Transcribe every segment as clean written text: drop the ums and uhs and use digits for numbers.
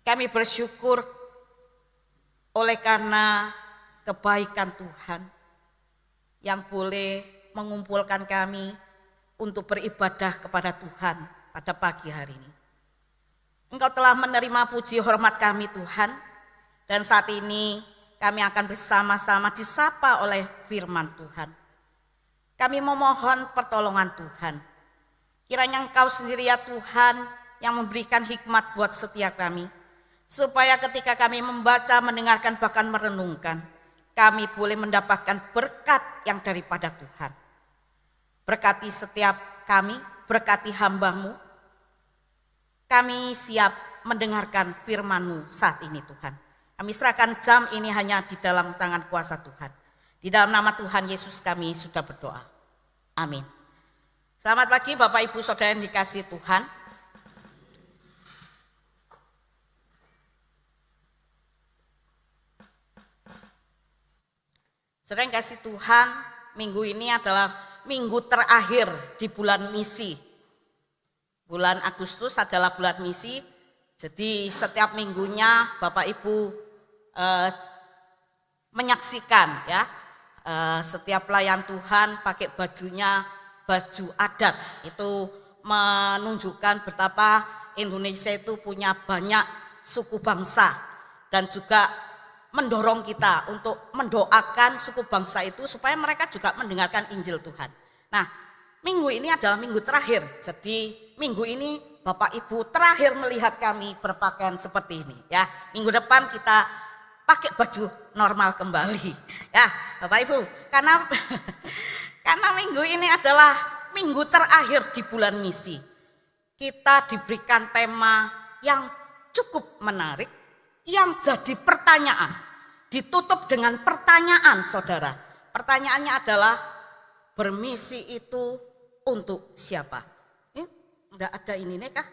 Kami bersyukur oleh karena kebaikan Tuhan yang boleh mengumpulkan kami untuk beribadah kepada Tuhan pada pagi hari ini. Engkau telah menerima puji hormat kami Tuhan, dan saat ini kami akan bersama-sama disapa oleh firman Tuhan. Kami memohon pertolongan Tuhan. Kiranya Engkau sendiri ya Tuhan yang memberikan hikmat buat setiap kami, supaya ketika kami membaca, mendengarkan, bahkan merenungkan, kami boleh mendapatkan berkat yang daripada Tuhan. Berkati setiap kami, berkati hamba-Mu. Kami siap mendengarkan firman-Mu saat ini Tuhan. Kami serahkan jam ini hanya di dalam tangan kuasa Tuhan. Di dalam nama Tuhan Yesus kami sudah berdoa. Amin. Selamat pagi Bapak Ibu Saudara yang dikasihi Tuhan. Saudara yang kasih Tuhan, minggu ini adalah minggu terakhir di bulan misi. Bulan Agustus adalah bulan misi, jadi setiap minggunya Bapak Ibu menyaksikan ya, setiap pelayan Tuhan pakai bajunya baju adat. Itu menunjukkan betapa Indonesia itu punya banyak suku bangsa, dan juga mendorong kita untuk mendoakan suku bangsa itu supaya mereka juga mendengarkan Injil Tuhan. Nah, minggu ini adalah minggu terakhir. Jadi minggu ini Bapak Ibu terakhir melihat kami berpakaian seperti ini ya. Minggu depan kita pakai baju normal kembali. Ya, Bapak Ibu, karena minggu ini adalah minggu terakhir di bulan misi. Kita diberikan tema yang cukup menarik, yang jadi pertanyaan, ditutup dengan pertanyaan saudara. Pertanyaannya adalah, bermisi itu untuk siapa? Ini enggak ada ini nih kah?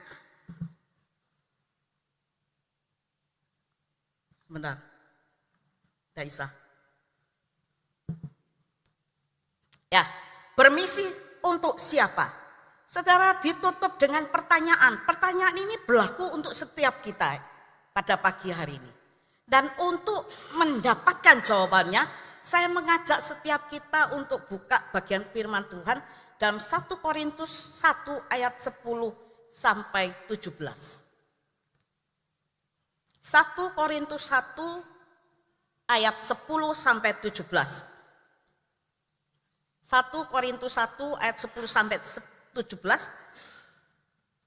Sebentar, enggak bisa. Ya, bermisi untuk siapa? Saudara, ditutup dengan pertanyaan. Pertanyaan ini berlaku untuk setiap kita pada pagi hari ini. Dan untuk mendapatkan jawabannya, saya mengajak setiap kita untuk buka bagian firman Tuhan dalam 1 Korintus 1 ayat 10 sampai 17. 1 Korintus 1 ayat 10 sampai 17. 1 Korintus 1 ayat 10 sampai 17.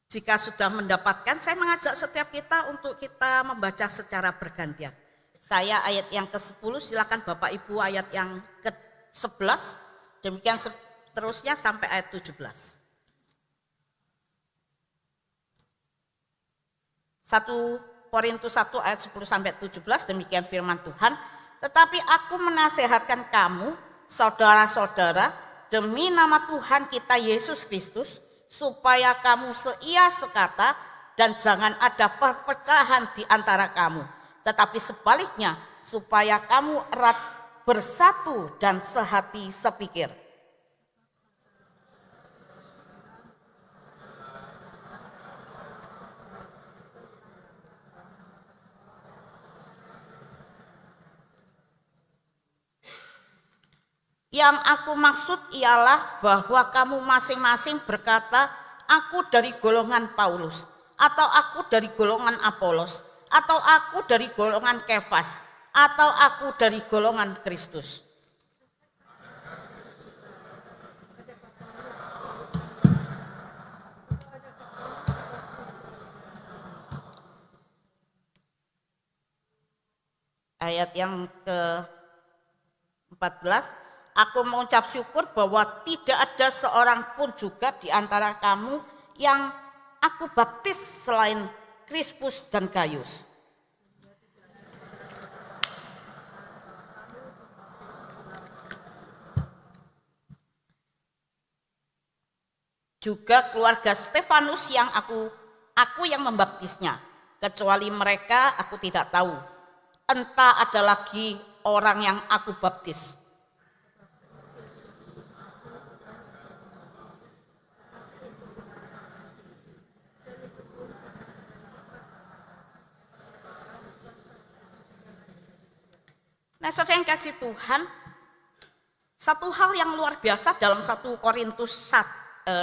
Jika sudah mendapatkan, saya mengajak setiap kita untuk kita membaca secara bergantian. Saya ayat yang ke-10, silakan Bapak Ibu ayat yang ke-11, demikian seterusnya sampai ayat 17. 1 Korintus 1 ayat 10 sampai 17, demikian firman Tuhan. Tetapi aku menasehatkan kamu, saudara-saudara, demi nama Tuhan kita Yesus Kristus, supaya kamu seia sekata dan jangan ada perpecahan di antara kamu. Tetapi sebaliknya, supaya kamu erat bersatu dan sehati sepikir. Yang aku maksud ialah bahwa kamu masing-masing berkata, aku dari golongan Paulus, atau aku dari golongan Apolos, atau aku dari golongan Kefas, atau aku dari golongan Kristus. Ayat yang ke-14. Aku mengucap syukur bahwa tidak ada seorang pun juga di antara kamu yang aku baptis selain Krispus dan Gaius. Juga keluarga Stefanus yang aku yang membaptisnya. Kecuali mereka aku tidak tahu. Entah ada lagi orang yang aku baptis. Nah, saudara yang kasih Tuhan, satu hal yang luar biasa dalam 1 Korintus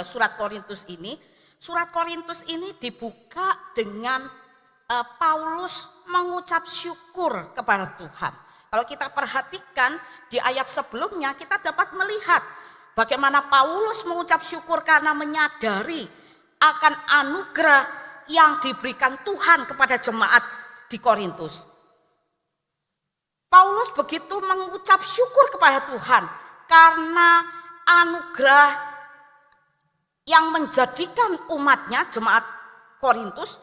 surat Korintus ini dibuka dengan Paulus mengucap syukur kepada Tuhan. Kalau kita perhatikan di ayat sebelumnya, kita dapat melihat bagaimana Paulus mengucap syukur karena menyadari akan anugerah yang diberikan Tuhan kepada jemaat di Korintus. Paulus begitu mengucap syukur kepada Tuhan karena anugerah yang menjadikan umatnya, jemaat Korintus,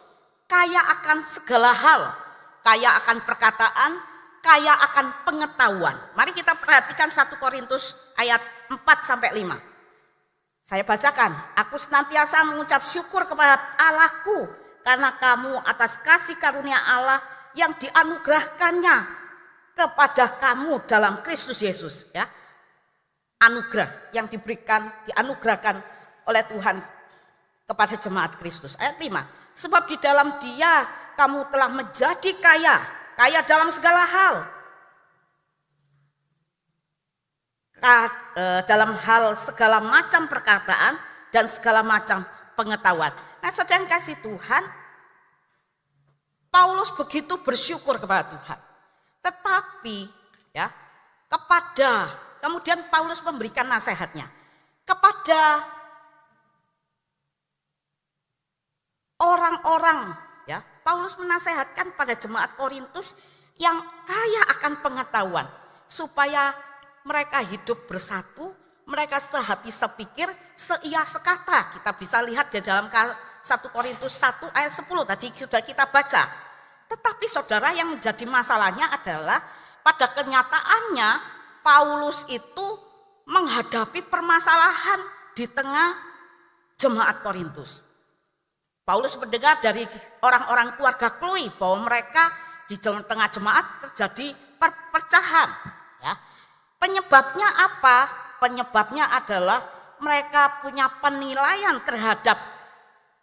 kaya akan segala hal, kaya akan perkataan, kaya akan pengetahuan. Mari kita perhatikan 1 Korintus ayat 4-5. Saya bacakan, aku senantiasa mengucap syukur kepada Allahku karena kamu atas kasih karunia Allah yang dianugerahkannya kepada kamu dalam Kristus Yesus. Ya, anugerah yang dianugerahkan oleh Tuhan kepada jemaat Kristus. Ayat 5, sebab di dalam Dia kamu telah menjadi kaya dalam segala hal. Dalam hal segala macam perkataan dan segala macam pengetahuan. Nah, saudara yang kasih Tuhan, Paulus begitu bersyukur kepada Tuhan. Tetapi ya, kemudian Paulus memberikan nasihatnya kepada orang-orang, ya. Paulus menasehatkan pada jemaat Korintus yang kaya akan pengetahuan supaya mereka hidup bersatu, mereka sehati sepikir, seia sekata. Kita bisa lihat di dalam 1 Korintus 1 ayat 10 tadi sudah kita baca. Tetapi saudara, yang menjadi masalahnya adalah pada kenyataannya Paulus itu menghadapi permasalahan di tengah jemaat Korintus. Paulus mendengar dari orang-orang keluarga Chloe bahwa mereka di tengah jemaat terjadi perpecahan. Ya. Penyebabnya apa? Penyebabnya adalah mereka punya penilaian terhadap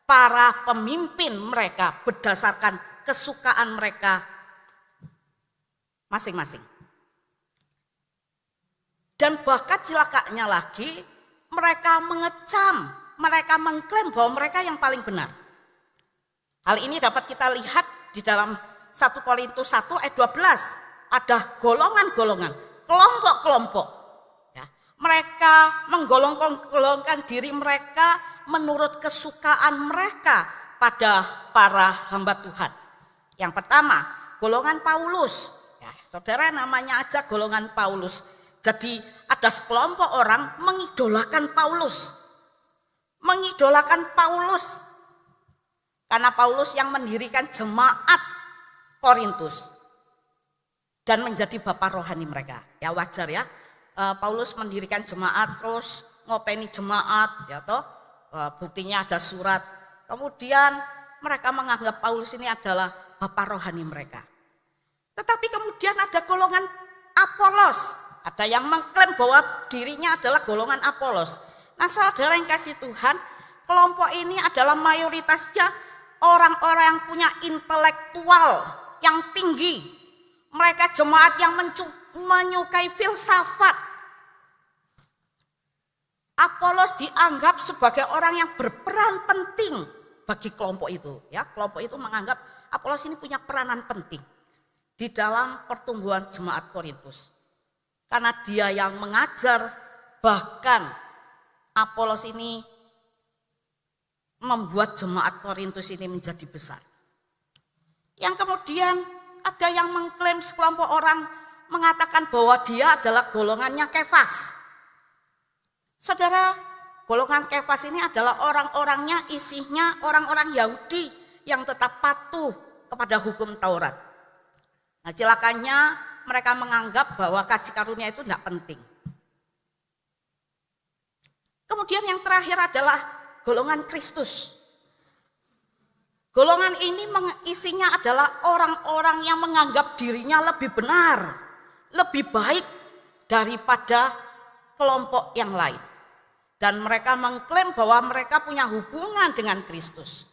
para pemimpin mereka berdasarkan kesukaan mereka masing-masing. Dan bahkan celakanya lagi, mereka mengecam, mereka mengklaim bahwa mereka yang paling benar. Hal ini dapat kita lihat di dalam 1 Korintus 1 ayat 12. Ada golongan-golongan, kelompok-kelompok. Ya, mereka menggolongkan diri mereka menurut kesukaan mereka pada para hamba Tuhan. Yang pertama, golongan Paulus. Ya, saudara, namanya aja golongan Paulus. Jadi ada sekelompok orang mengidolakan Paulus. Mengidolakan Paulus. Karena Paulus yang mendirikan jemaat Korintus. Dan menjadi bapak rohani mereka. Ya, wajar ya. Paulus mendirikan jemaat, terus ngopeni jemaat. Ya toh, buktinya ada surat. Kemudian mereka menganggap Paulus ini adalah bapak rohani mereka. Tetapi kemudian ada golongan Apolos. Ada yang mengklaim bahwa dirinya adalah golongan Apolos. Nah, saudara yang kasih Tuhan, kelompok ini adalah mayoritasnya orang-orang yang punya intelektual yang tinggi. Mereka jemaat yang menyukai filsafat. Apolos dianggap sebagai orang yang berperan penting bagi kelompok itu. Ya, kelompok itu menganggap Apolos ini punya peranan penting di dalam pertumbuhan jemaat Korintus. Karena dia yang mengajar, bahkan Apolos ini membuat jemaat Korintus ini menjadi besar. Yang kemudian ada yang mengklaim, sekelompok orang mengatakan bahwa dia adalah golongannya Kefas. Saudara, golongan Kefas ini adalah orang-orangnya, isinya orang-orang Yahudi yang tetap patuh kepada hukum Taurat. Nah, celakanya mereka menganggap bahwa kasih karunia itu tidak penting. Kemudian yang terakhir adalah golongan Kristus. Golongan ini isinya adalah orang-orang yang menganggap dirinya lebih benar, lebih baik daripada kelompok yang lain. Dan mereka mengklaim bahwa mereka punya hubungan dengan Kristus.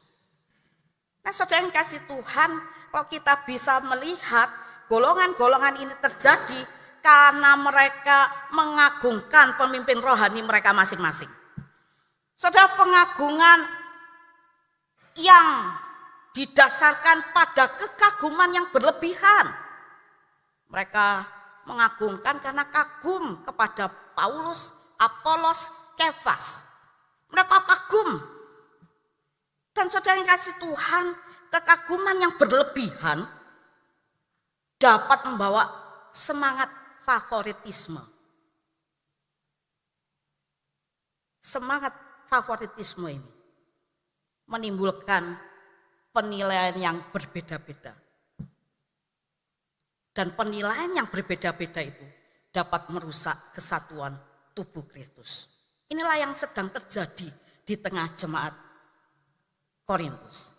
Nah, saudara yang kasih Tuhan, kalau kita bisa melihat golongan-golongan ini terjadi karena mereka mengagungkan pemimpin rohani mereka masing-masing. Saudara, pengagungan yang didasarkan pada kekaguman yang berlebihan. Mereka mengagungkan karena kagum kepada Paulus, Apolos, Kefas. Mereka kagum. Dan saudara yang kasih Tuhan, kekaguman yang berlebihan dapat membawa semangat favoritisme. Semangat favoritisme ini menimbulkan penilaian yang berbeda-beda. Dan penilaian yang berbeda-beda itu dapat merusak kesatuan tubuh Kristus. Inilah yang sedang terjadi di tengah jemaat Korintus.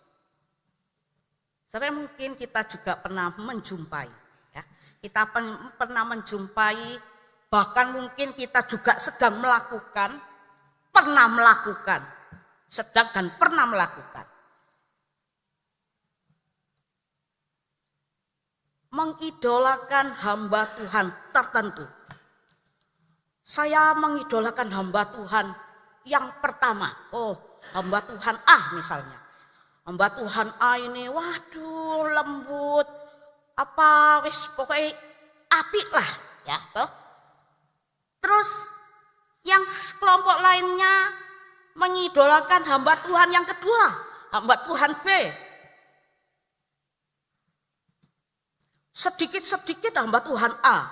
Saudara, mungkin kita juga pernah menjumpai, ya. Kita pernah menjumpai, bahkan mungkin kita juga sedang melakukan, sedang dan pernah melakukan. Mengidolakan hamba Tuhan tertentu. Saya mengidolakan hamba Tuhan yang pertama. Oh, hamba Tuhan A misalnya. Hamba Tuhan A ini, waduh lembut, apa wis pokoknya apik lah, ya toh. Terus yang kelompok lainnya mengidolakan hamba Tuhan yang kedua, hamba Tuhan B. Sedikit-sedikit hamba Tuhan A,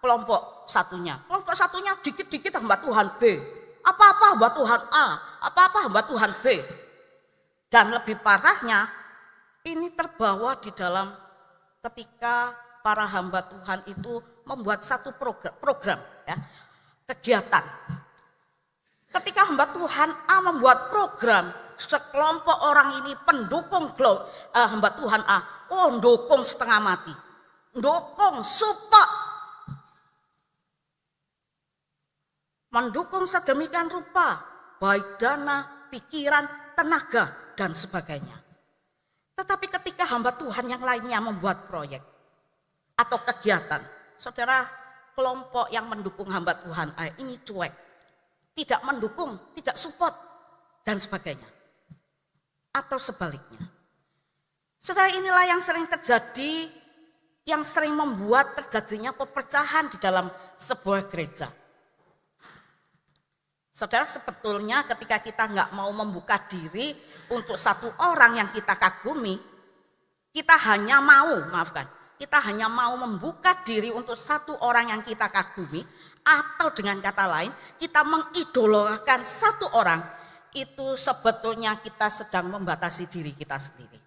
kelompok satunya. Kelompok satunya dikit-dikit hamba Tuhan B. Apa-apa hamba Tuhan A, apa-apa hamba Tuhan B. Dan lebih parahnya, ini terbawa di dalam ketika para hamba Tuhan itu membuat satu program, ya, kegiatan. Ketika hamba Tuhan A membuat program, sekelompok orang ini pendukung hamba Tuhan A, dukung setengah mati, dukung support, mendukung sedemikian rupa, baik dana, pikiran, tenaga, dan sebagainya. Tetapi ketika hamba Tuhan yang lainnya membuat proyek atau kegiatan, saudara, kelompok yang mendukung hamba Tuhan A ini cuek, tidak mendukung, tidak support, dan sebagainya. Atau sebaliknya. Saudara, inilah yang sering terjadi, yang sering membuat terjadinya pepecahan di dalam sebuah gereja. Saudara, sebetulnya ketika kita nggak mau membuka diri untuk satu orang yang kita kagumi, kita hanya mau membuka diri untuk satu orang yang kita kagumi, atau dengan kata lain, kita mengidolakan satu orang, itu sebetulnya kita sedang membatasi diri kita sendiri.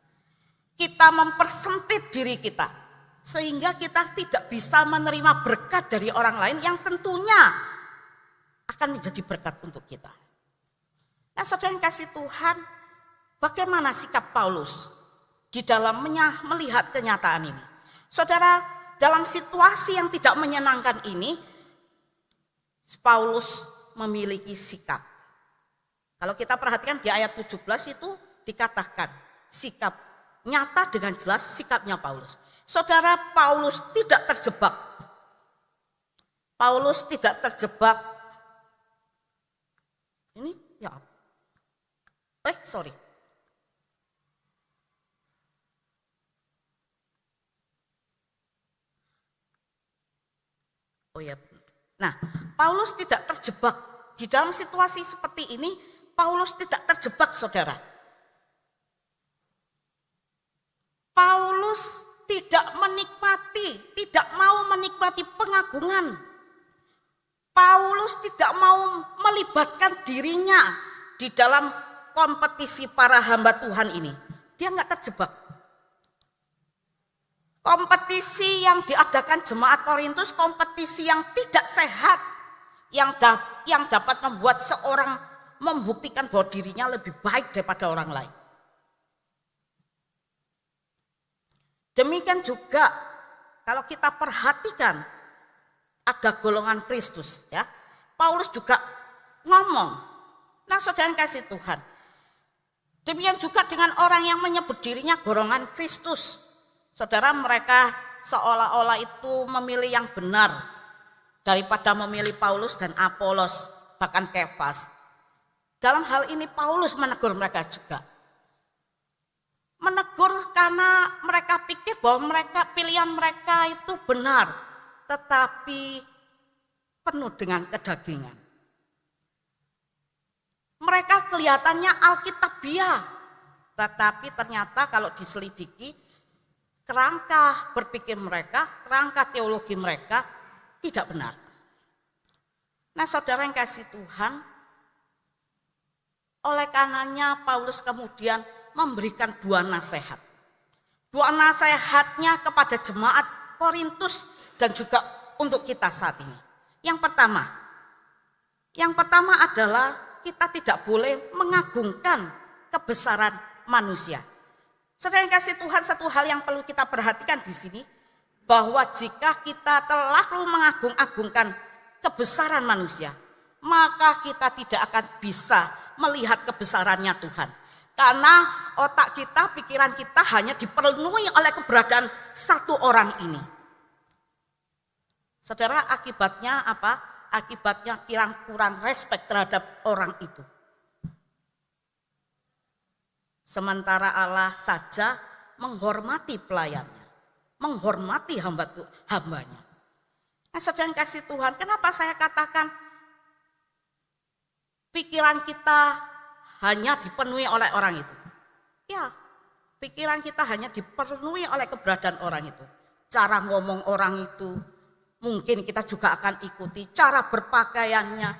Kita mempersempit diri kita, sehingga kita tidak bisa menerima berkat dari orang lain yang tentunya akan menjadi berkat untuk kita. Nah, saudara yang kasih Tuhan, bagaimana sikap Paulus di dalam melihat kenyataan ini? Saudara, dalam situasi yang tidak menyenangkan ini, Paulus memiliki sikap. Kalau kita perhatikan di ayat 17 itu dikatakan sikap nyata dengan jelas sikapnya Paulus. Saudara, Paulus tidak terjebak. Paulus tidak terjebak. Ini ya. Sorry. Oh ya. Nah, Paulus tidak terjebak. Di dalam situasi seperti ini, Paulus tidak terjebak, saudara. Paulus tidak mau menikmati pengagungan. Paulus tidak mau melibatkan dirinya di dalam kompetisi para hamba Tuhan ini. Dia nggak terjebak. Kompetisi yang diadakan jemaat Korintus, kompetisi yang tidak sehat, yang dapat membuat seorang membuktikan bahwa dirinya lebih baik daripada orang lain. Demikian juga kalau kita perhatikan ada golongan Kristus, ya. Paulus juga ngomong. Nah, saudara kasih Tuhan. Demikian juga dengan orang yang menyebut dirinya golongan Kristus. Saudara, mereka seolah-olah itu memilih yang benar, daripada memilih Paulus dan Apolos, bahkan Kefas. Dalam hal ini Paulus menegur mereka juga. Menegur karena mereka pikir bahwa pilihan mereka itu benar, tetapi penuh dengan kedagingan. Mereka kelihatannya Alkitabiah, tetapi ternyata kalau diselidiki, kerangka berpikir mereka, kerangka teologi mereka tidak benar. Nah, saudara yang kasih Tuhan, oleh karenanya Paulus kemudian memberikan dua nasihat. Dua nasihatnya kepada jemaat Korintus dan juga untuk kita saat ini. Yang pertama adalah kita tidak boleh mengagungkan kebesaran manusia. Saudara yang kasih Tuhan, satu hal yang perlu kita perhatikan di sini, bahwa jika kita terlalu mengagung-agungkan kebesaran manusia, maka kita tidak akan bisa melihat kebesarannya Tuhan. Karena otak kita, pikiran kita hanya dipenuhi oleh keberadaan satu orang ini. Saudara, akibatnya apa? Akibatnya kurang respect terhadap orang itu. Sementara Allah saja menghormati pelayannya, menghormati hambanya. Nah, saudara yang kasih Tuhan, kenapa saya katakan pikiran kita hanya dipenuhi oleh orang itu? Ya, pikiran kita hanya dipenuhi oleh keberadaan orang itu. Cara ngomong orang itu, mungkin kita juga akan ikuti. Cara berpakaiannya,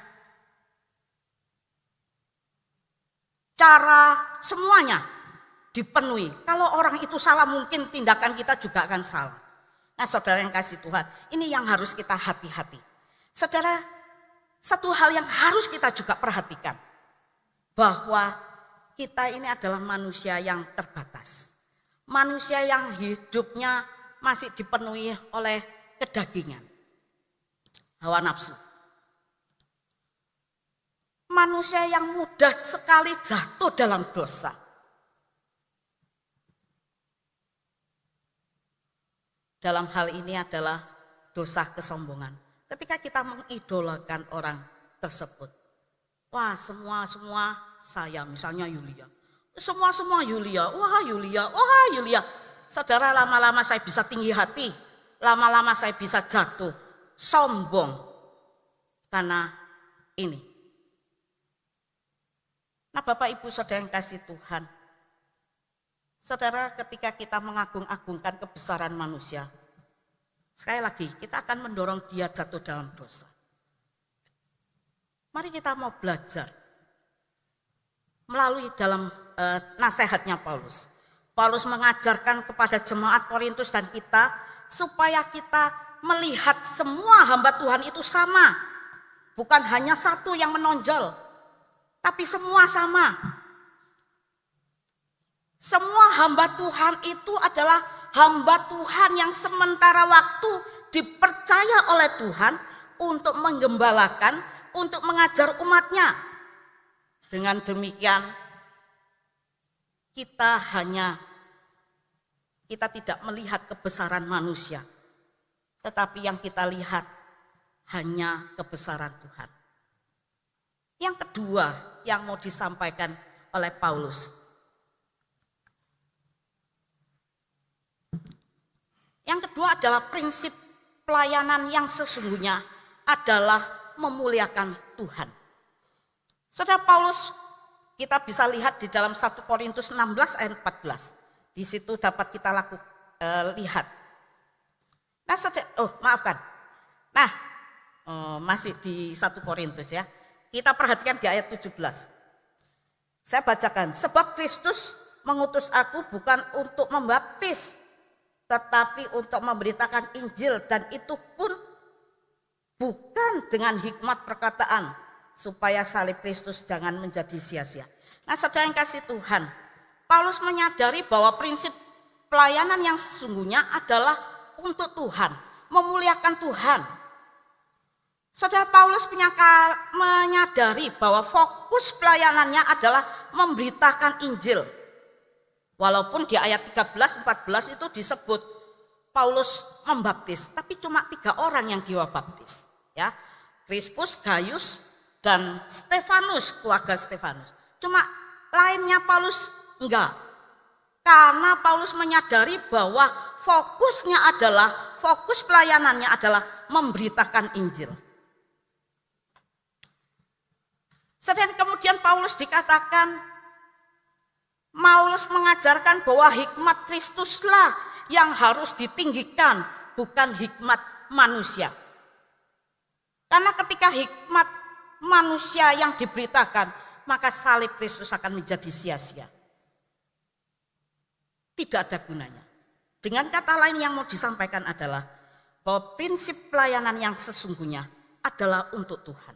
cara semuanya dipenuhi. Kalau orang itu salah, mungkin tindakan kita juga akan salah. Nah, saudara yang kasih Tuhan, ini yang harus kita hati-hati. Saudara, satu hal yang harus kita juga perhatikan, bahwa kita ini adalah manusia yang terbatas. Manusia yang hidupnya masih dipenuhi oleh kedagingan, hawa nafsu. Manusia yang mudah sekali jatuh dalam dosa. Dalam hal ini adalah dosa kesombongan. Ketika kita mengidolakan orang tersebut, wah semua saya, misalnya Yulia, semua Yulia, wah Yulia. Saudara, lama-lama saya bisa tinggi hati, lama-lama saya bisa jatuh sombong karena ini. Nah, Bapak Ibu saudara yang kasih Tuhan, saudara, ketika kita mengagung-agungkan kebesaran manusia, sekali lagi kita akan mendorong dia jatuh dalam dosa. Mari kita mau belajar melalui dalam nasihatnya Paulus. Paulus mengajarkan kepada jemaat Korintus dan kita supaya kita melihat semua hamba Tuhan itu sama. Bukan hanya satu yang menonjol, tapi semua sama. Semua hamba Tuhan itu adalah hamba Tuhan yang sementara waktu dipercaya oleh Tuhan untuk menggembalakan, untuk mengajar umatnya. Dengan demikian kita tidak melihat kebesaran manusia, tetapi yang kita lihat hanya kebesaran Tuhan. Yang kedua yang mau disampaikan oleh Paulus, yang kedua adalah prinsip pelayanan yang sesungguhnya adalah memuliakan Tuhan. Saudara, Paulus kita bisa lihat di dalam 1 Korintus 16 ayat 14. Di situ dapat kita lihat. Nah, masih di 1 Korintus ya. Kita perhatikan di ayat 17. Saya bacakan, sebab Kristus mengutus aku bukan untuk membaptis, tetapi untuk memberitakan Injil, dan itu pun bukan dengan hikmat perkataan, supaya salib Kristus jangan menjadi sia-sia. Nah, saudara yang kasih Tuhan, Paulus menyadari bahwa prinsip pelayanan yang sesungguhnya adalah untuk Tuhan, memuliakan Tuhan. Saudara, Paulus menyadari bahwa fokus pelayanannya adalah memberitakan Injil. Walaupun di ayat 13-14 itu disebut Paulus membaptis, tapi cuma 3 orang yang dia baptis. ya, Krispus, Gaius, dan Stefanus, keluarga Stefanus. Cuma lainnya Paulus enggak. Karena Paulus menyadari bahwa fokus pelayanannya adalah memberitakan Injil. Sedang kemudian Paulus dikatakan, Paulus mengajarkan bahwa hikmat Kristuslah yang harus ditinggikan, bukan hikmat manusia. Karena ketika hikmat manusia yang diberitakan, maka salib Kristus akan menjadi sia-sia. Tidak ada gunanya. Dengan kata lain yang mau disampaikan adalah bahwa prinsip pelayanan yang sesungguhnya adalah untuk Tuhan.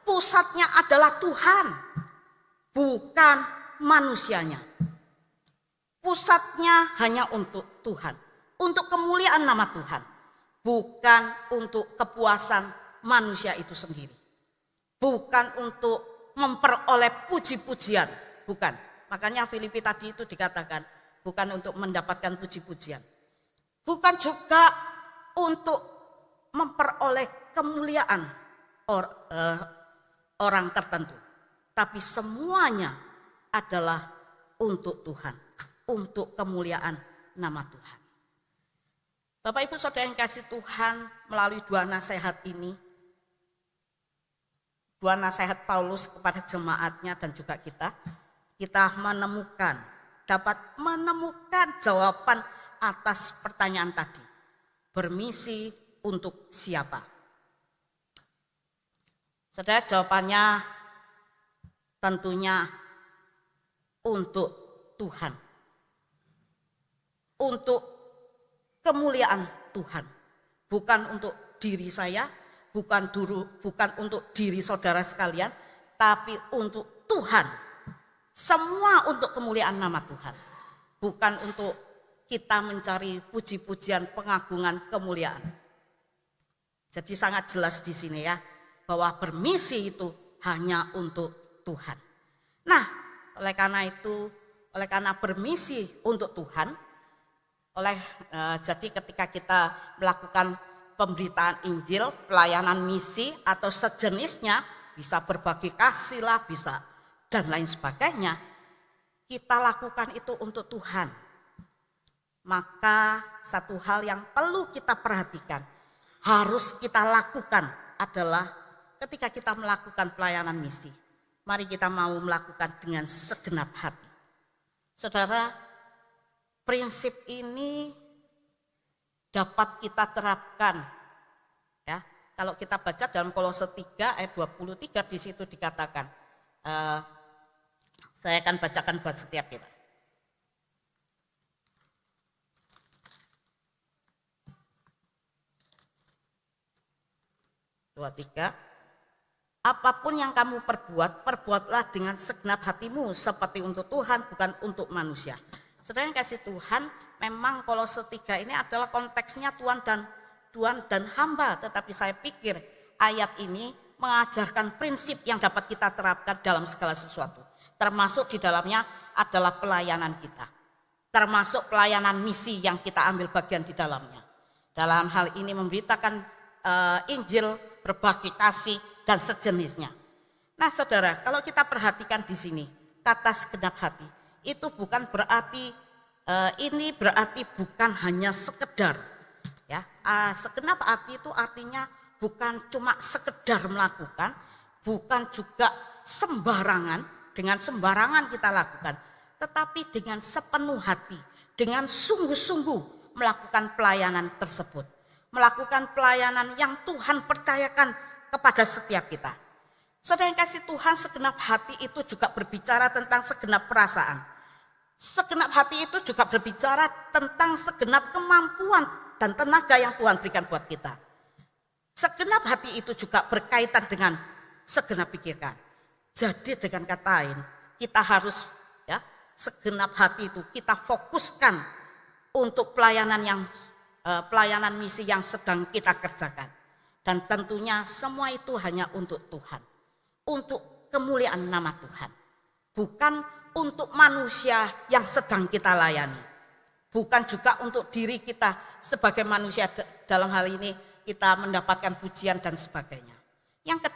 Pusatnya adalah Tuhan, bukan manusianya. Pusatnya hanya untuk Tuhan, untuk kemuliaan nama Tuhan, bukan untuk kepuasan manusia itu sendiri. Bukan untuk memperoleh puji-pujian, bukan. Makanya Filipi tadi itu dikatakan bukan untuk mendapatkan puji-pujian. Bukan juga untuk memperoleh kemuliaan orang tertentu. Tapi semuanya adalah untuk Tuhan, untuk kemuliaan nama Tuhan. Bapak Ibu Saudara yang kasih Tuhan, melalui dua nasihat ini, dua nasihat Paulus kepada jemaatnya dan juga kita dapat menemukan jawaban atas pertanyaan tadi. Bermisi untuk siapa? Saudara, jawabannya tentunya untuk Tuhan. Untuk kemuliaan Tuhan. Bukan untuk diri saya, bukan untuk diri saudara sekalian, tapi untuk Tuhan. Semua untuk kemuliaan nama Tuhan. Bukan untuk kita mencari puji-pujian, pengagungan, kemuliaan. Jadi sangat jelas di sini ya, bahwa bermisi itu hanya untuk Tuhan. Nah, oleh karena bermisi untuk Tuhan, jadi ketika kita melakukan pemberitaan Injil, pelayanan misi atau sejenisnya, bisa berbagi kasih lah, bisa dan lain sebagainya, kita lakukan itu untuk Tuhan. Maka satu hal yang perlu kita perhatikan, harus kita lakukan adalah ketika kita melakukan pelayanan misi, mari kita mau melakukan dengan segenap hati. Saudara, prinsip ini dapat kita terapkan ya. Kalau kita baca dalam Kolose 3 ayat 23, di situ dikatakan, saya akan bacakan buat setiap kita. Apapun yang kamu perbuatlah dengan segenap hatimu seperti untuk Tuhan, bukan untuk manusia. Saudara yang kasih Tuhan, memang Kolose 3 ini adalah konteksnya Tuhan dan hamba, tetapi saya pikir ayat ini mengajarkan prinsip yang dapat kita terapkan dalam segala sesuatu. Termasuk di dalamnya adalah pelayanan kita. Termasuk pelayanan misi yang kita ambil bagian di dalamnya. Dalam hal ini memberitakan Injil, berbagi kasih dan sejenisnya. Nah saudara, kalau kita perhatikan di sini kata segenap hati, itu bukan berarti ini berarti bukan hanya sekedar ya. Segenap hati itu artinya bukan cuma sekedar melakukan, bukan juga sembarangan, dengan sembarangan kita lakukan, tetapi dengan sepenuh hati, dengan sungguh-sungguh melakukan pelayanan tersebut. Melakukan pelayanan yang Tuhan percayakan kepada setiap kita. Saudara yang kasih Tuhan, segenap hati itu juga berbicara tentang segenap perasaan. Segenap hati itu juga berbicara tentang segenap kemampuan dan tenaga yang Tuhan berikan buat kita. Segenap hati itu juga berkaitan dengan segenap pikiran. Jadi dengan kata lain, kita harus ya, segenap hati itu kita fokuskan untuk pelayanan misi yang sedang kita kerjakan. Dan tentunya semua itu hanya untuk Tuhan. Untuk kemuliaan nama Tuhan. Bukan untuk manusia yang sedang kita layani. Bukan juga untuk diri kita sebagai manusia dalam hal ini kita mendapatkan pujian dan sebagainya. Yang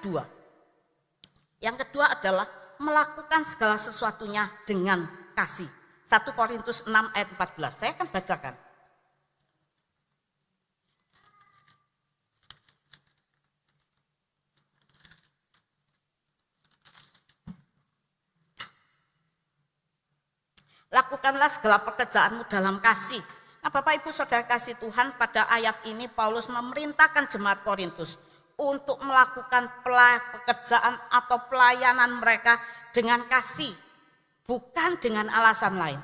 kedua adalah melakukan segala sesuatunya dengan kasih. 1 Korintus 6 ayat 14. Saya akan bacakan. Lakukanlah segala pekerjaanmu dalam kasih. Nah, Bapak Ibu Saudara kasih Tuhan, pada ayat ini Paulus memerintahkan jemaat Korintus untuk melakukan pekerjaan atau pelayanan mereka dengan kasih, bukan dengan alasan lain.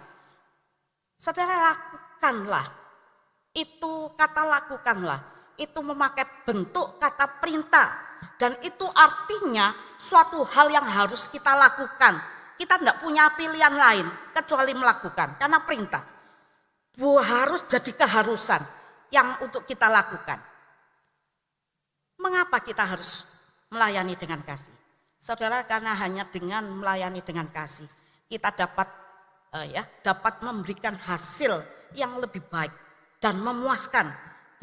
Saudara, lakukanlah. Itu kata lakukanlah, itu memakai bentuk kata perintah, dan itu artinya suatu hal yang harus kita lakukan. Kita tidak punya pilihan lain kecuali melakukan, karena perintah. Harus jadi keharusan yang untuk kita lakukan. Mengapa kita harus melayani dengan kasih? Saudara, karena hanya dengan melayani dengan kasih kita dapat memberikan hasil yang lebih baik dan memuaskan,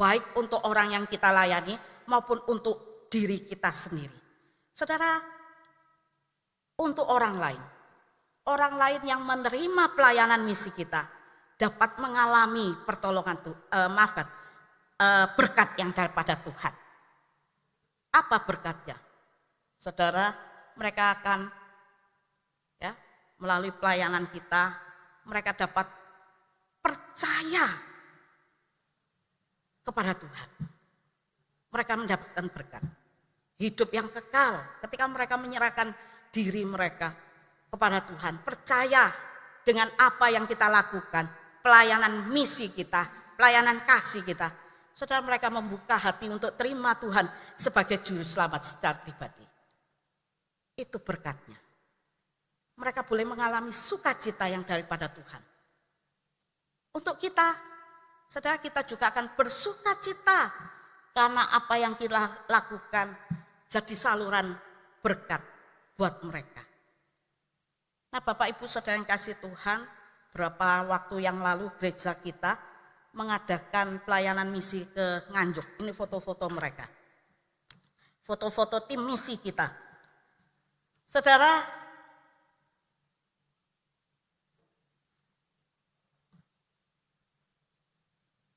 baik untuk orang yang kita layani maupun untuk diri kita sendiri. Saudara, untuk orang lain yang menerima pelayanan misi kita dapat mengalami pertolongan berkat yang daripada Tuhan. Apa berkatnya? Saudara, mereka akan melalui pelayanan kita, mereka dapat percaya kepada Tuhan. Mereka mendapatkan berkat, hidup yang kekal ketika mereka menyerahkan diri mereka kepada Tuhan, percaya dengan apa yang kita lakukan, pelayanan misi kita, pelayanan kasih kita. Saudara, mereka membuka hati untuk terima Tuhan sebagai juru selamat secara pribadi. Itu berkatnya. Mereka boleh mengalami sukacita yang daripada Tuhan. Untuk kita, saudara, kita juga akan bersukacita karena apa yang kita lakukan jadi saluran berkat buat mereka. Nah, Bapak Ibu Saudara yang kasih Tuhan, beberapa waktu yang lalu gereja kita mengadakan pelayanan misi ke Nganjuk. Ini foto-foto mereka. Foto-foto tim misi kita. Saudara,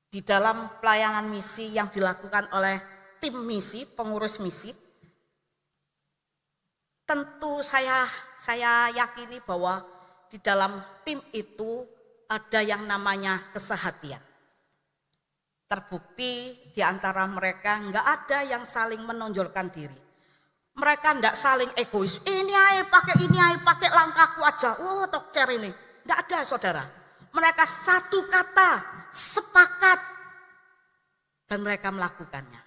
di dalam pelayanan misi yang dilakukan oleh tim misi, pengurus misi, tentu saya yakini bahwa di dalam tim itu ada yang namanya kesehatian. Terbukti di antara mereka enggak ada yang saling menonjolkan diri. Mereka enggak saling egois. Ini aja pakai langkahku aja. Oh, tokcer ini. Enggak ada, saudara. Mereka satu kata, sepakat, dan mereka melakukannya.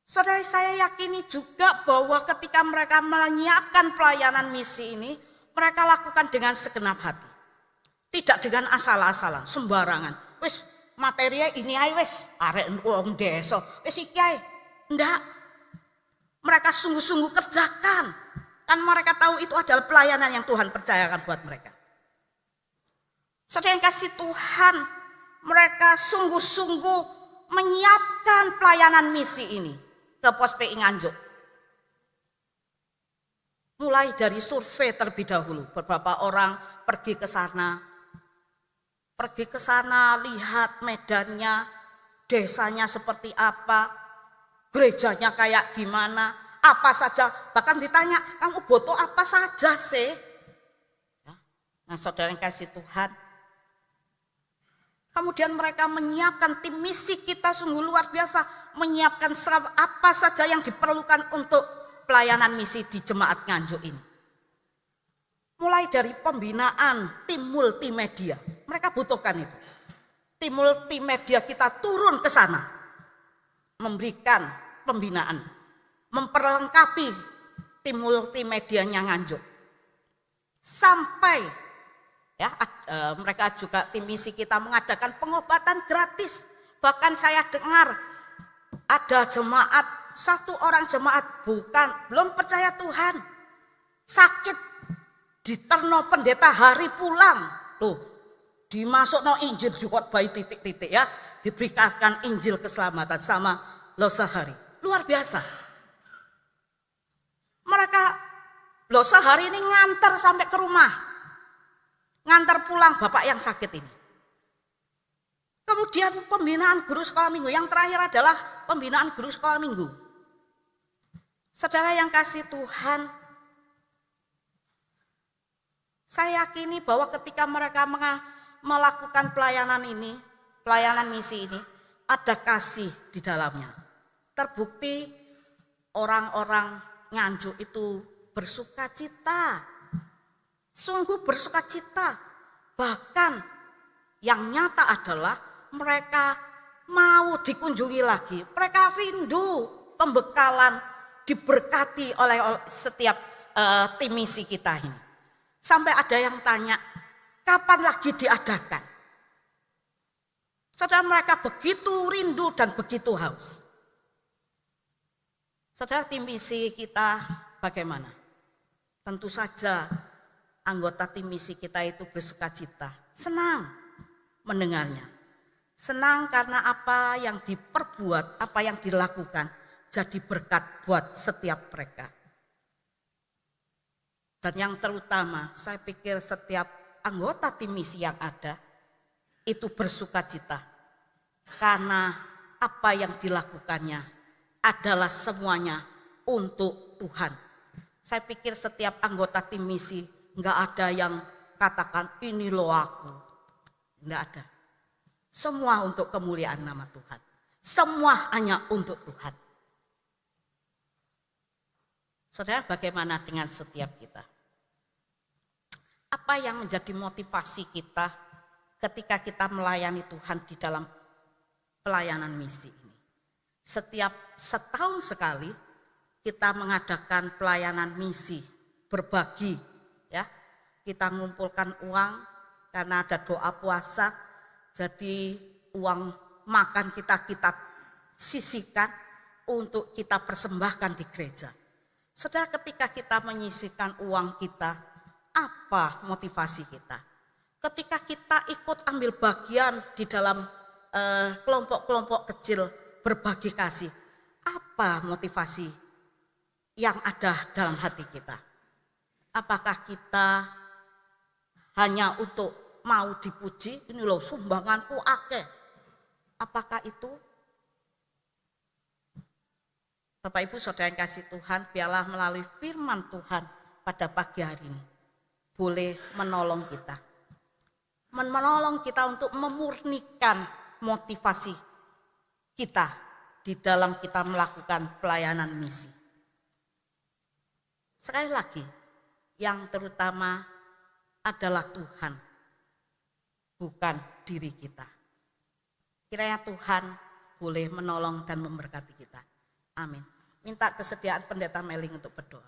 Saudara, saya yakini juga bahwa ketika mereka menyiapkan pelayanan misi ini, mereka lakukan dengan segenap hati. Tidak dengan asal-asalan, sembarangan. Wis materinya ini ae wis, arek wong desa, wis iki ae. Enggak. Mereka sungguh-sungguh kerjakan. Kan mereka tahu itu adalah pelayanan yang Tuhan percayakan buat mereka. Saudara yang kasih Tuhan, mereka sungguh-sungguh menyiapkan pelayanan misi ini ke Pos PI Nganjuk. Mulai dari survei terlebih dahulu, beberapa orang pergi ke sana, lihat medannya, desanya seperti apa, gerejanya kayak gimana, apa saja. Bahkan ditanya, kamu butuh apa saja sih? Nah, saudara yang kasih Tuhan, kemudian mereka menyiapkan tim misi kita sungguh luar biasa, menyiapkan apa saja yang diperlukan untuk pelayanan misi di Jemaat Nganjuk ini. Mulai dari pembinaan tim multimedia, mereka butuhkan itu. Tim multimedia kita turun ke sana, memberikan pembinaan, memperlengkapi tim multimedianya Nganjuk. Sampai mereka juga tim misi kita mengadakan pengobatan gratis. Bahkan saya dengar ada jemaat, satu orang jemaat belum percaya Tuhan, sakit, diterno pendeta hari pulang, dimasuk no Injil dikhotbahi titik-titik ya, diberikan Injil keselamatan sama Losahari. Luar biasa. Mereka Losahari ini ngantar sampai ke rumah. Ngantar pulang bapak yang sakit ini. Kemudian pembinaan guru sekolah minggu. Yang terakhir adalah pembinaan guru sekolah minggu. Saudara yang kasih Tuhan, saya yakini bahwa ketika mereka melakukan pelayanan ini, pelayanan misi ini, ada kasih di dalamnya. Terbukti orang-orang Nganjuk itu bersuka cita, sungguh bersuka cita. Bahkan yang nyata adalah mereka mau dikunjungi lagi. Mereka rindu pembekalan diberkati oleh setiap tim misi kita ini. Sampai ada yang tanya, kapan lagi diadakan? Saudara, mereka begitu rindu dan begitu haus. Saudara, tim misi kita bagaimana? Tentu saja anggota tim misi kita itu bersuka cita, senang mendengarnya. Senang karena apa yang diperbuat, apa yang dilakukan jadi berkat buat setiap mereka. Dan yang terutama, saya pikir setiap anggota tim misi yang ada itu bersuka cita karena apa yang dilakukannya adalah semuanya untuk Tuhan. Saya pikir setiap anggota tim misi enggak ada yang katakan ini loh aku. Enggak ada. Semua untuk kemuliaan nama Tuhan. Semua hanya untuk Tuhan. Saudara, bagaimana dengan setiap kita? Apa yang menjadi motivasi kita ketika kita melayani Tuhan di dalam pelayanan misi ini? Setiap setahun sekali kita mengadakan pelayanan misi, berbagi, ya. Kita mengumpulkan uang karena ada doa puasa, jadi uang makan kita sisihkan untuk kita persembahkan di gereja. Saudara, ketika kita menyisihkan uang kita, apa motivasi kita? Ketika kita ikut ambil bagian di dalam kelompok-kelompok kecil berbagi kasih, apa motivasi yang ada dalam hati kita? Apakah kita hanya untuk mau dipuji, ini loh sumbanganku akeh? Apakah itu? Bapak Ibu Saudara yang kasih Tuhan, biarlah melalui firman Tuhan pada pagi hari ini boleh menolong kita. Menolong kita untuk memurnikan motivasi kita di dalam kita melakukan pelayanan misi. Sekali lagi, yang terutama adalah Tuhan, bukan diri kita. Kiranya Tuhan boleh menolong dan memberkati kita. Amin. Minta kesediaan Pendeta Meling untuk berdoa.